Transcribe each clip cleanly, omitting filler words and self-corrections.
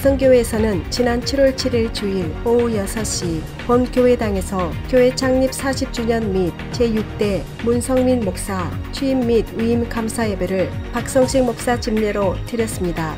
세성교회에서는 지난 7월 7일 주일 오후 6시 본교회당에서 교회 창립 40주년 및 제6대 문성민 목사 취임 및 위임 감사 예배를 박성식 목사 집례로 드렸습니다.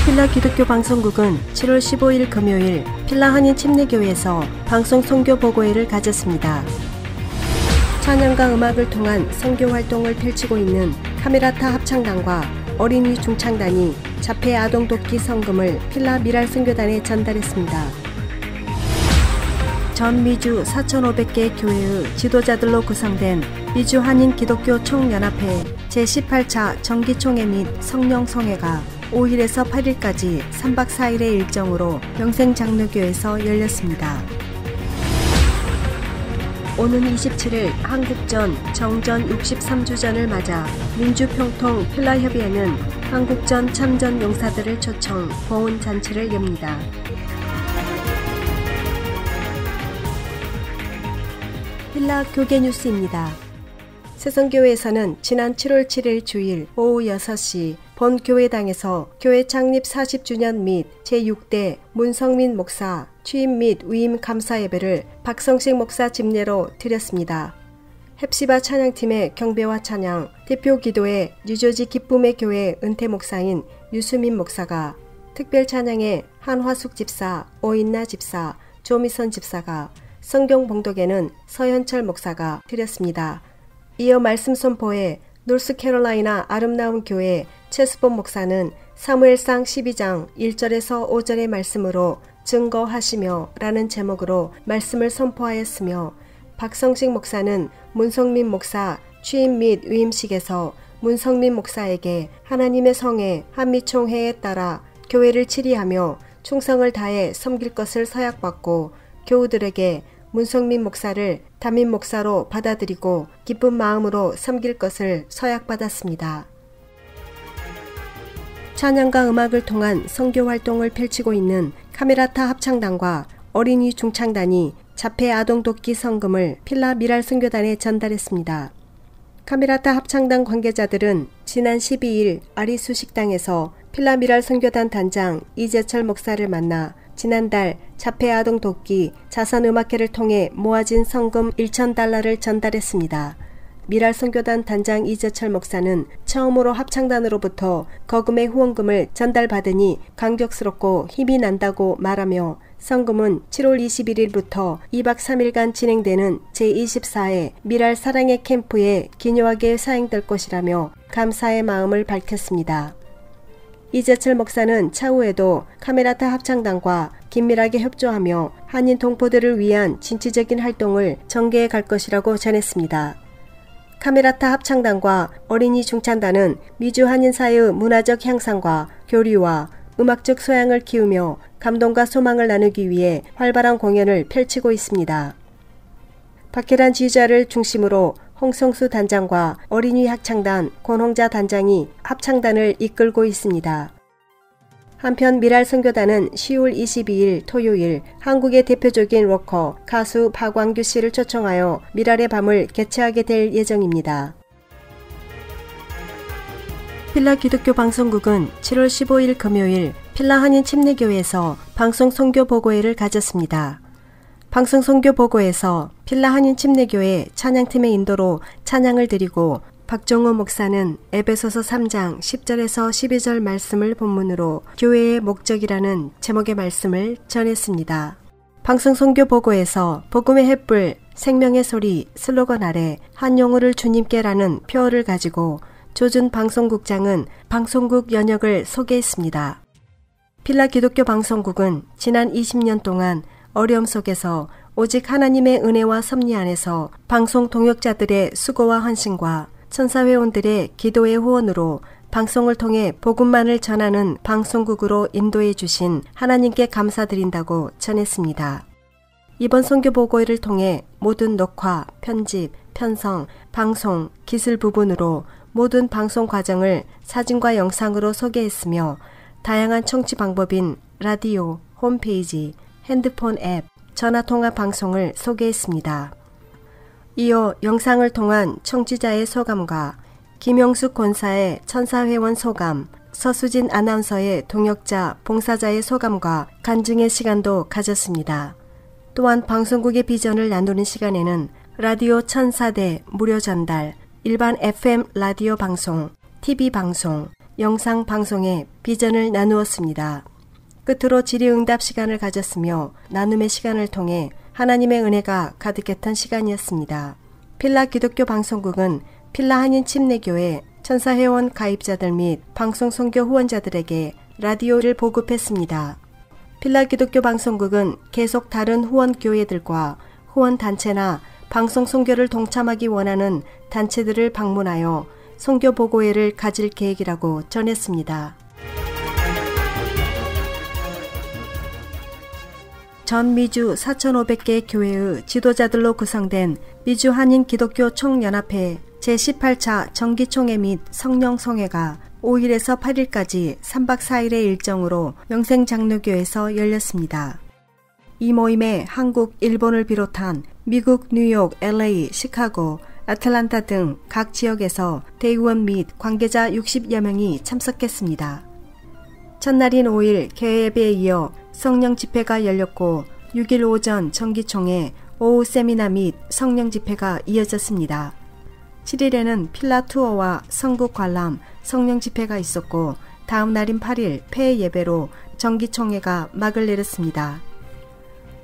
필라 기독교 방송국은 7월 15일 금요일 필라 한인 침례교회에서 방송 선교 보고회를 가졌습니다. 찬양과 음악을 통한 선교 활동을 펼치고 있는 카메라타 합창단과 어린이 중창단이 자폐 아동 돕기 성금을 필라 미랄 선교단에 전달했습니다. 전 미주 4,500개 교회의 지도자들로 구성된 미주 한인 기독교 총연합회 제18차 정기총회 및 성령송회가 5일에서 8일까지 3박 4일의 일정으로 영생장로교에서 열렸습니다. 오는 27일 한국전 정전 63주년을 맞아 민주평통 필라협의회는 한국전 참전 용사들을 초청 보훈잔치를 엽니다. 필라 교계뉴스입니다. 세성교회에서는 지난 7월 7일 주일 오후 6시 본교회당에서 교회 창립 40주년 및 제6대 문성민 목사 취임 및 위임 감사 예배를 박성식 목사 집례로 드렸습니다. 헵시바 찬양팀의 경배와 찬양, 대표 기도회 뉴저지 기쁨의 교회 은퇴 목사인 유수민 목사가, 특별 찬양에 한화숙 집사, 오인나 집사, 조미선 집사가, 성경 봉독에는 서현철 목사가 드렸습니다. 이어 말씀 선포에 노스캐롤라이나 아름다운 교회 최수범 목사는 사무엘상 12장 1절에서 5절의 말씀으로 증거하시며 라는 제목으로 말씀을 선포하였으며, 박성식 목사는 문성민 목사 취임 및 위임식에서 문성민 목사에게 하나님의 성회 한미총회에 따라 교회를 치리하며 충성을 다해 섬길 것을 서약받고 교우들에게 문성민 목사를 담임 목사로 받아들이고 기쁜 마음으로 섬길 것을 서약받았습니다. 찬양과 음악을 통한 선교 활동을 펼치고 있는 카메라타 합창단과 어린이 중창단이 자폐 아동 돕기 성금을 필라 미랄 선교단에 전달했습니다. 카메라타 합창단 관계자들은 지난 12일 아리수 식당에서 필라 미랄 선교단 단장 이재철 목사를 만나 지난달 자폐 아동 돕기 자선음악회를 통해 모아진 성금 1,000달러를 전달했습니다. 미랄 선교단 단장 이재철 목사는 처음으로 합창단으로부터 거금의 후원금을 전달받으니 감격스럽고 힘이 난다고 말하며, 성금은 7월 21일부터 2박 3일간 진행되는 제24회 미랄 사랑의 캠프에 기묘하게 사용될 것이라며 감사의 마음을 밝혔습니다. 이재철 목사는 차후에도 카메라타 합창단과 긴밀하게 협조하며 한인 동포들을 위한 진취적인 활동을 전개해 갈 것이라고 전했습니다. 카메라타 합창단과 어린이 중창단은 미주 한인사회의 문화적 향상과 교류와 음악적 소양을 키우며 감동과 소망을 나누기 위해 활발한 공연을 펼치고 있습니다. 박혜란 지휘자를 중심으로 홍성수 단장과 어린이 합창단 권홍자 단장이 합창단을 이끌고 있습니다. 한편 미랄 선교단은 10월 22일 토요일 한국의 대표적인 록커 가수 박광규 씨를 초청하여 미랄의 밤을 개최하게 될 예정입니다. 필라 기독교 방송국은 7월 15일 금요일 필라 한인 침례교회에서 방송 선교 보고회를 가졌습니다. 방송 선교 보고에서 필라 한인 침례교회 찬양팀의 인도로 찬양을 드리고, 박정호 목사는 에베소서 3장 10절에서 12절 말씀을 본문으로 교회의 목적이라는 제목의 말씀을 전했습니다. 방송 선교 보고에서 복음의 횃불, 생명의 소리 슬로건 아래 한 영혼을 주님께라는 표어를 가지고 조준 방송국장은 방송국 연역을 소개했습니다. 필라 기독교 방송국은 지난 20년 동안 어려움 속에서 오직 하나님의 은혜와 섭리 안에서 방송 동역자들의 수고와 헌신과 천사회원들의 기도의 후원으로 방송을 통해 복음만을 전하는 방송국으로 인도해 주신 하나님께 감사드린다고 전했습니다. 이번 선교 보고회를 통해 모든 녹화, 편집, 편성, 방송, 기술 부분으로 모든 방송 과정을 사진과 영상으로 소개했으며, 다양한 청취 방법인 라디오, 홈페이지, 핸드폰 앱, 전화통화 방송을 소개했습니다. 이어 영상을 통한 청취자의 소감과 김영숙 권사의 천사회원 소감, 서수진 아나운서의 동역자, 봉사자의 소감과 간증의 시간도 가졌습니다. 또한 방송국의 비전을 나누는 시간에는 라디오 1004대 무료 전달, 일반 FM 라디오 방송, TV 방송, 영상 방송의 비전을 나누었습니다. 끝으로 질의응답 시간을 가졌으며 나눔의 시간을 통해 하나님의 은혜가 가득했던 시간이었습니다. 필라 기독교 방송국은 필라 한인 침례교회 천사회원 가입자들 및 방송 선교 후원자들에게 라디오를 보급했습니다. 필라 기독교 방송국은 계속 다른 후원 교회들과 후원 단체나 방송 선교를 동참하기 원하는 단체들을 방문하여 선교 보고회를 가질 계획이라고 전했습니다. 전 미주 4,500개 교회의 지도자들로 구성된 미주 한인 기독교 총연합회 제18차 정기총회 및 성령송회가 5일에서 8일까지 3박 4일의 일정으로 영생장로교에서 열렸습니다. 이 모임에 한국, 일본을 비롯한 미국, 뉴욕, LA, 시카고, 애틀란타 등 각 지역에서 대의원 및 관계자 60여 명이 참석했습니다. 첫날인 5일 개회에 이어 성령 집회가 열렸고 6일 오전 정기총회, 오후 세미나 및 성령 집회가 이어졌습니다. 7일에는 필라 투어와 성국 관람, 성령 집회가 있었고 다음 날인 8일 폐회 예배로 정기총회가 막을 내렸습니다.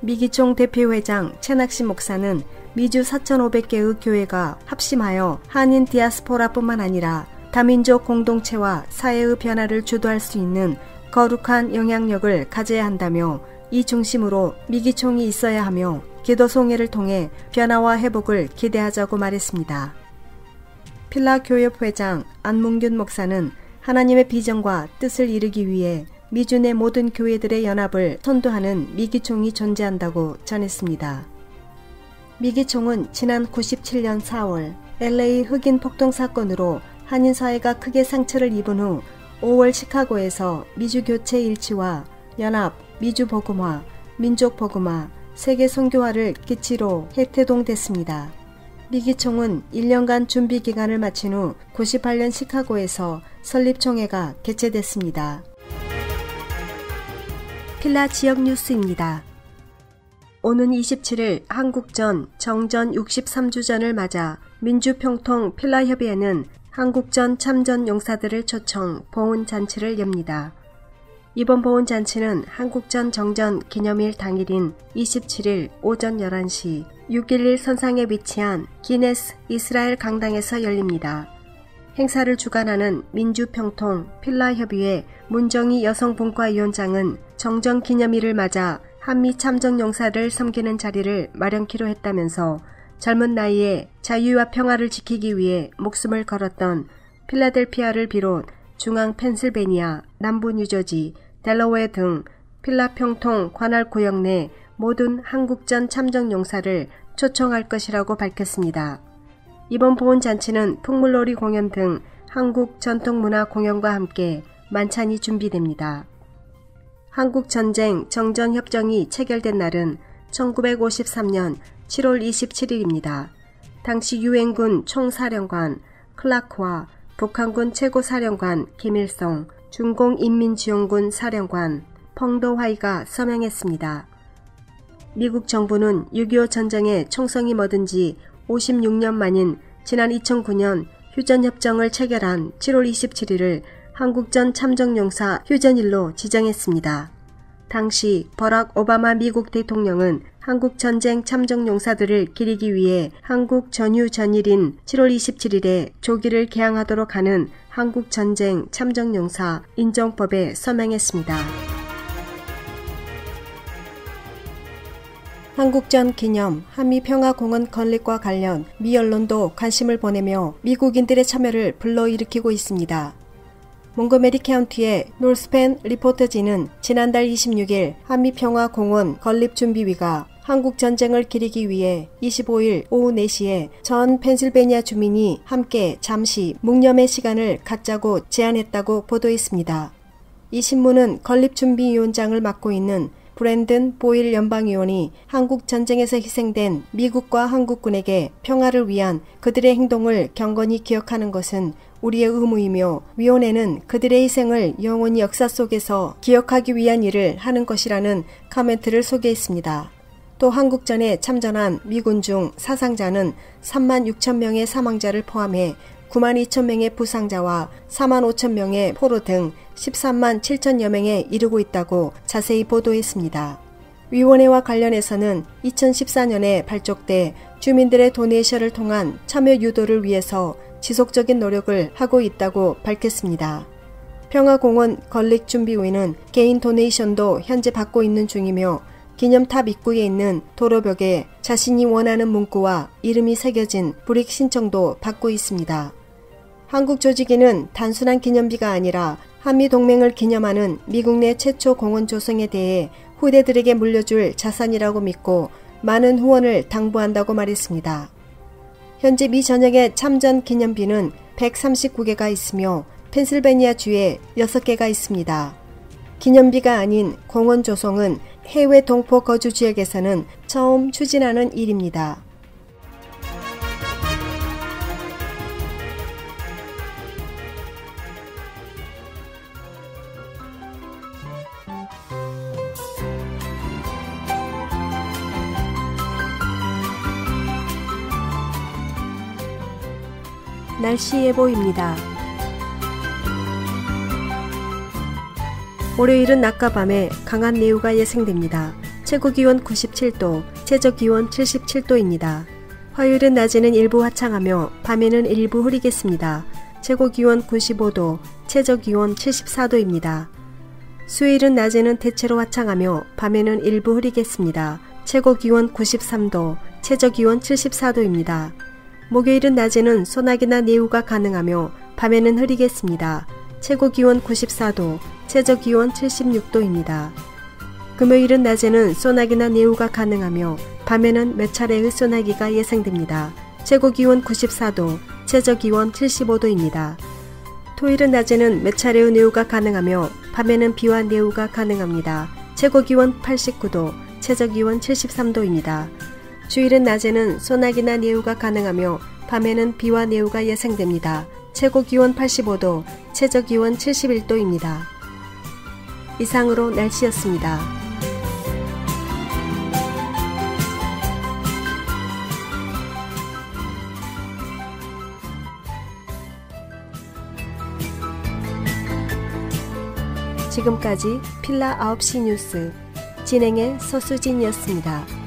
미기총 대표회장 최낙시 목사는 미주 4,500개의 교회가 합심하여 한인 디아스포라뿐만 아니라 다민족 공동체와 사회의 변화를 주도할 수 있는 거룩한 영향력을 가져야 한다며 이 중심으로 미기총이 있어야 하며 기도송회를 통해 변화와 회복을 기대하자고 말했습니다. 필라 교협 회장 안문균 목사는 하나님의 비전과 뜻을 이루기 위해 미주 내 모든 교회들의 연합을 선도하는 미기총이 존재한다고 전했습니다. 미기총은 지난 97년 4월 LA 흑인 폭동 사건으로 한인 사회가 크게 상처를 입은 후 5월 시카고에서 미주 교체 일치와 연합, 미주 복음화, 민족 복음화, 세계 선교화를 기치로 해태동됐습니다. 미기총은 1년간 준비 기간을 마친 후 98년 시카고에서 설립총회가 개최됐습니다. 필라 지역 뉴스입니다. 오는 27일 한국전 정전 63주전을 맞아 민주평통 필라협의회는 한국전 참전 용사들을 초청 보훈잔치를 엽니다. 이번 보훈잔치는 한국전 정전 기념일 당일인 27일 오전 11시 6.11 선상에 위치한 기네스 이스라엘 강당에서 열립니다. 행사를 주관하는 민주평통 필라협의회 문정희 여성분과위원장은 정전 기념일을 맞아 한미 참전 용사를 섬기는 자리를 마련키로 했다면서 젊은 나이에 자유와 평화를 지키기 위해 목숨을 걸었던 필라델피아를 비롯 중앙 펜실베니아, 남부 뉴저지, 델러웨어 등 필라 평통 관할 구역 내 모든 한국전 참전 용사를 초청할 것이라고 밝혔습니다. 이번 보훈잔치는 풍물놀이 공연 등 한국 전통문화 공연과 함께 만찬이 준비됩니다. 한국전쟁 정전협정이 체결된 날은 1953년 7월 27일입니다. 당시 유엔군 총사령관 클라크와 북한군 최고사령관 김일성, 중공인민지원군 사령관 펑도화이가 서명했습니다. 미국 정부는 6.25 전쟁의 총성이 멎은 지 56년 만인 지난 2009년 휴전협정을 체결한 7월 27일을 한국전 참전용사 휴전일로 지정했습니다. 당시 버락 오바마 미국 대통령은 한국전쟁 참전용사들을 기리기 위해 한국 전휴 전일인 7월 27일에 조기를 개항하도록 하는 한국전쟁 참전용사 인정법에 서명했습니다. 한국전 기념 한미평화공원 건립과 관련 미 언론도 관심을 보내며 미국인들의 참여를 불러일으키고 있습니다. 몽고메리 카운티의 노스펜 리포터지는 지난달 26일 한미평화공원 건립준비위가 한국전쟁을 기리기 위해 25일 오후 4시에 전 펜실베니아 주민이 함께 잠시 묵념의 시간을 갖자고 제안했다고 보도했습니다. 이 신문은 건립준비위원장을 맡고 있는 브랜든 보일 연방의원이 한국 전쟁에서 희생된 미국과 한국군에게 평화를 위한 그들의 행동을 경건히 기억하는 것은 우리의 의무이며 위원회는 그들의 희생을 영원히 역사 속에서 기억하기 위한 일을 하는 것이라는 코멘트를 소개했습니다. 또 한국전에 참전한 미군 중 사상자는 3만 6천 명의 사망자를 포함해 9만 2천 명의 부상자와 4만 5천 명의 포로 등 13만 7천여 명에 이르고 있다고 자세히 보도했습니다. 위원회와 관련해서는 2014년에 발족돼 주민들의 도네이션을 통한 참여 유도를 위해서 지속적인 노력을 하고 있다고 밝혔습니다. 평화공원 건립준비위는 개인 도네이션도 현재 받고 있는 중이며 기념탑 입구에 있는 도로벽에 자신이 원하는 문구와 이름이 새겨진 브릭 신청도 받고 있습니다. 한국 조직위는 단순한 기념비가 아니라 한미동맹을 기념하는 미국 내 최초 공원 조성에 대해 후대들에게 물려줄 자산이라고 믿고 많은 후원을 당부한다고 말했습니다. 현재 미 전역의 참전 기념비는 139개가 있으며 펜실베니아주에 6개가 있습니다. 기념비가 아닌 공원 조성은 해외 동포 거주 지역에서는 처음 추진하는 일입니다. 날씨 예보입니다. 월요일은 낮과 밤에 강한 내우가 예상됩니다. 최고기온 97도, 최저기온 77도입니다. 화요일은 낮에는 일부 화창하며 밤에는 일부 흐리겠습니다. 최고기온 95도, 최저기온 74도입니다. 수요일은 낮에는 대체로 화창하며 밤에는 일부 흐리겠습니다. 최고기온 93도, 최저기온 74도입니다. 목요일은 낮에는 소나기나 내우가 가능하며 밤에는 흐리겠습니다. 최고기온 94도, 최저기온 76도입니다. 금요일은 낮에는 소나기나 내우가 가능하며 밤에는 몇 차례의 소나기가 예상됩니다. 최고기온 94도, 최저기온 75도입니다. 토요일은 낮에는 몇 차례의 내우가 가능하며 밤에는 비와 내우가 가능합니다. 최고기온 89도, 최저기온 73도입니다. 주일은 낮에는 소나기나 내우가 가능하며 밤에는 비와 내우가 예상됩니다. 최고기온 85도, 최저기온 71도입니다. 이상으로 날씨였습니다. 지금까지 필라 9시 뉴스 진행의 서수진이었습니다.